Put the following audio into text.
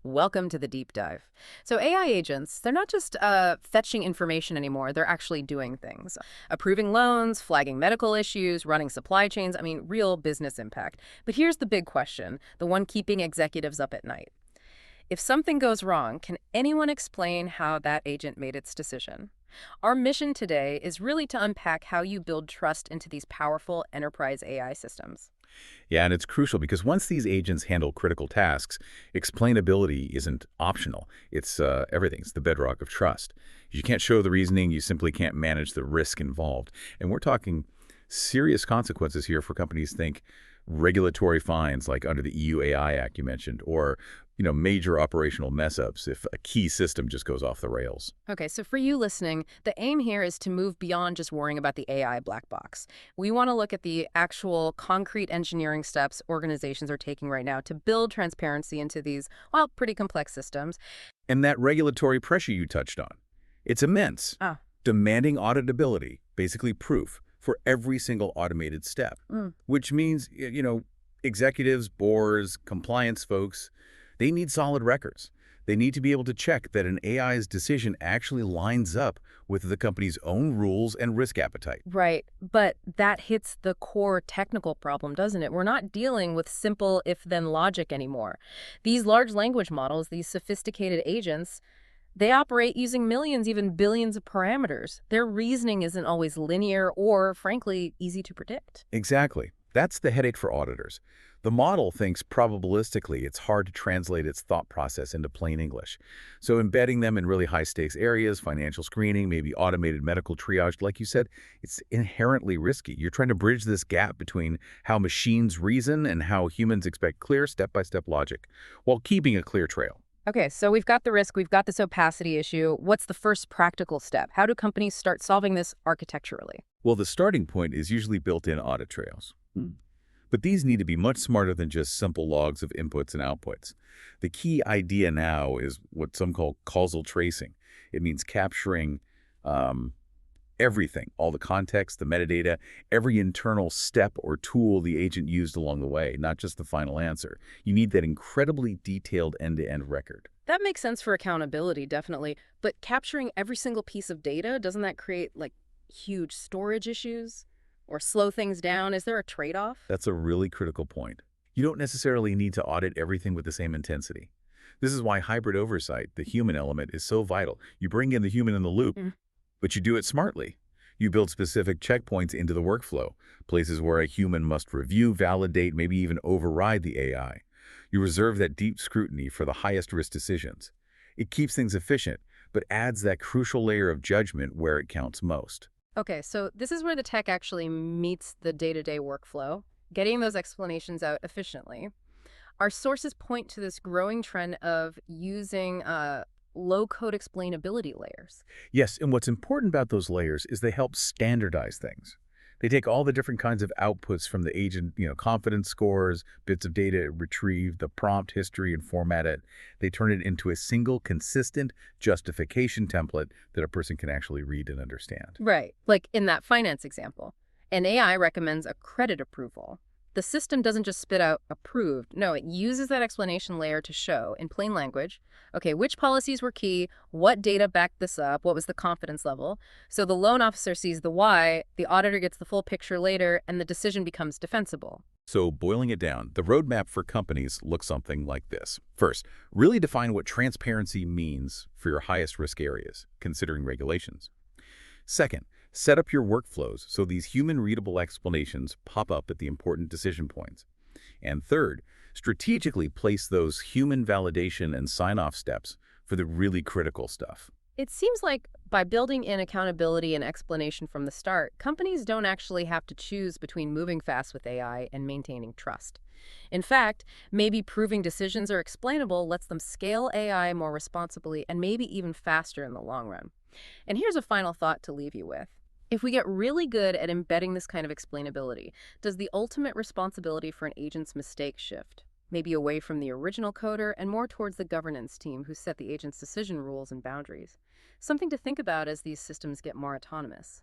Welcome to the deep dive. So AI agents, they're not just fetching information anymore, they're actually doing things. Approving loans, flagging medical issues, running supply chains, real business impact. But here's the big question, the one keeping executives up at night. If something goes wrong, can anyone explain how that agent made its decision? Our mission today is really to unpack how you build trust into these powerful enterprise AI systems. Yeah, and it's crucial because once these agents handle critical tasks, explainability isn't optional. It's everything. It's the bedrock of trust. If you can't show the reasoning, you simply can't manage the risk involved. And we're talking serious consequences here for companies. Think regulatory fines like under the EU AI Act you mentioned, or major operational mess-ups if a key system just goes off the rails. Okay, so for you listening, the aim here is to move beyond just worrying about the AI black box. We want to look at the actual concrete engineering steps organizations are taking right now to build transparency into these, well, pretty complex systems. And that regulatory pressure you touched on, it's immense, Ah, demanding auditability, basically proof, for every single automated step, mm, which means, executives, boards, compliance folks, they need solid records. They need to be able to check that an AI's decision actually lines up with the company's own rules and risk appetite. right. But that hits the core technical problem, doesn't it? We're not dealing with simple if-then logic anymore. These large language models, these sophisticated agents, they operate using millions, even billions of parameters. Their reasoning isn't always linear or, frankly, easy to predict. Exactly. That's the headache for auditors. The model thinks probabilistically it's hard to translate its thought process into plain English. So embedding them in really high-stakes areas, financial screening, maybe automated medical triage, like you said, it's inherently risky. You're trying to bridge this gap between how machines reason and how humans expect clear step-by-step logic, while keeping a clear trail. Okay, so we've got the risk, we've got this opacity issue. What's the first practical step? How do companies start solving this architecturally? Well, the starting point is usually built-in audit trails. But these need to be much smarter than just simple logs of inputs and outputs. The key idea now is what some call causal tracing. It means capturing everything, all the context, the metadata, every internal step or tool the agent used along the way, not just the final answer. You need that incredibly detailed end-to-end record. That makes sense for accountability, definitely. But capturing every single piece of data, doesn't that create, like, huge storage issues? Or slow things down? Is there a trade-off? That's a really critical point. You don't necessarily need to audit everything with the same intensity. This is why hybrid oversight, the human element, is so vital. You bring in the human in the loop, Mm. but you do it smartly. You build specific checkpoints into the workflow, places where a human must review, validate, maybe even override the AI. You reserve that deep scrutiny for the highest risk decisions. It keeps things efficient, but adds that crucial layer of judgment where it counts most. Okay, so this is where the tech actually meets the day-to-day workflow, getting those explanations out efficiently. Our sources point to this growing trend of using low-code explainability layers. Yes, and what's important about those layers is they help standardize things. They take all the different kinds of outputs from the agent, confidence scores, bits of data retrieved, the prompt history, and format it. They turn it into a single, consistent justification template that a person can actually read and understand. Right. Like in that finance example, an AI recommends a credit approval. The system doesn't just spit out approved. No, it uses that explanation layer to show, in plain language, okay, which policies were key, what data backed this up, what was the confidence level. So the loan officer sees the why, the auditor gets the full picture later, and the decision becomes defensible. So boiling it down, the roadmap for companies looks something like this. First, really define what transparency means for your highest risk areas, considering regulations. Second, set up your workflows so these human-readable explanations pop up at the important decision points. And third, strategically place those human validation and sign-off steps for the really critical stuff. It seems like by building in accountability and explanation from the start, companies don't actually have to choose between moving fast with AI and maintaining trust. In fact, maybe proving decisions are explainable lets them scale AI more responsibly and maybe even faster in the long run. And here's a final thought to leave you with. If we get really good at embedding this kind of explainability, does the ultimate responsibility for an agent's mistake shift? Maybe away from the original coder and more towards the governance team who set the agent's decision rules and boundaries. Something to think about as these systems get more autonomous.